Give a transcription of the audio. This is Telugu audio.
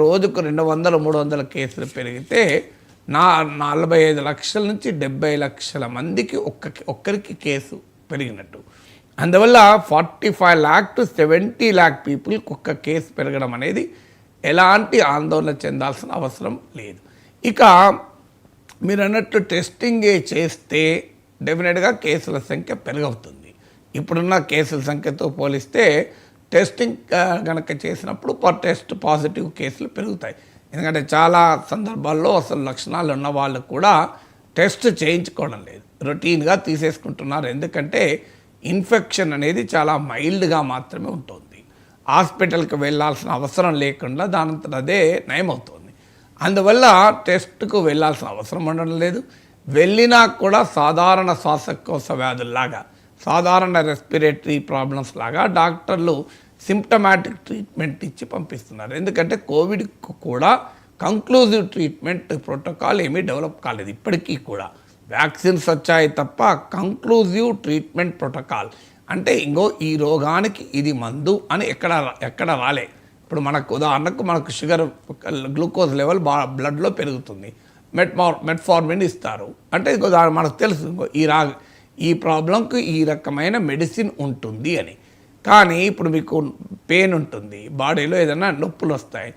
రోజుకు 200, 300 కేసులు పెరిగితే 45 లక్షల నుంచి 70 లక్షల మందికి ఒక్కరికి కేసు పెరిగినట్టు. అందువల్ల 45 lakh to 70 lakh పీపుల్కి ఒక్క కేసు పెరగడం అనేది ఎలాంటి ఆందోళన చెందాల్సిన అవసరం లేదు. ఇక మీరు అన్నట్టు టెస్టింగ్ చేస్తే డెఫినెట్గా కేసుల సంఖ్య పెరగవుతుంది. ఇప్పుడున్న కేసుల సంఖ్యతో పోలిస్తే టెస్టింగ్ కనుక చేసినప్పుడు పర్ టెస్ట్ పాజిటివ్ కేసులు పెరుగుతాయి. ఎందుకంటే చాలా సందర్భాల్లో అసలు లక్షణాలు ఉన్న వాళ్ళు కూడా టెస్ట్ చేయించుకోవడం లేదు, రొటీన్గా తీసేసుకుంటున్నారు. ఎందుకంటే ఇన్ఫెక్షన్ అనేది చాలా మైల్డ్గా మాత్రమే ఉంటుంది. హాస్పిటల్కి వెళ్ళాల్సిన అవసరం లేకుండా దానంతట అదే నయమవుతుంది. అందువల్ల టెస్ట్కు వెళ్ళాల్సిన అవసరం ఉండడం లేదు. వెళ్ళినా కూడా సాధారణ శ్వాసకోశ వ్యాధుల్లాగా, సాధారణ రెస్పిరేటరీ ప్రాబ్లమ్స్ లాగా డాక్టర్లు సిమ్టమాటిక్ ట్రీట్మెంట్ ఇచ్చి పంపిస్తున్నారు. ఎందుకంటే కోవిడ్కు కూడా కంక్లూజివ్ ట్రీట్మెంట్ ప్రోటోకాల్ ఏమీ డెవలప్ కాలేదు. ఇప్పటికీ కూడా వ్యాక్సిన్స్ వచ్చాయి తప్ప కంక్లూజివ్ ట్రీట్మెంట్ ప్రోటోకాల్ అంటే ఇంకో ఈ రోగానికి ఇది మందు అని ఎక్కడ రాలే. ఇప్పుడు ఉదాహరణకు మనకు షుగర్ గ్లూకోజ్ లెవెల్ బ్లడ్లో పెరుగుతుంది, మెట్ఫార్మిన్ ఇస్తారు అంటే ఇంకో మనకు తెలుసు ఇంకో ఈ ప్రాబ్లంకు ఈ రకమైన మెడిసిన్ ఉంటుంది అని. కానీ ఇప్పుడు మీకు పెయిన్ ఉంటుంది, బాడీలో ఏదైనా నొప్పులు వస్తాయి,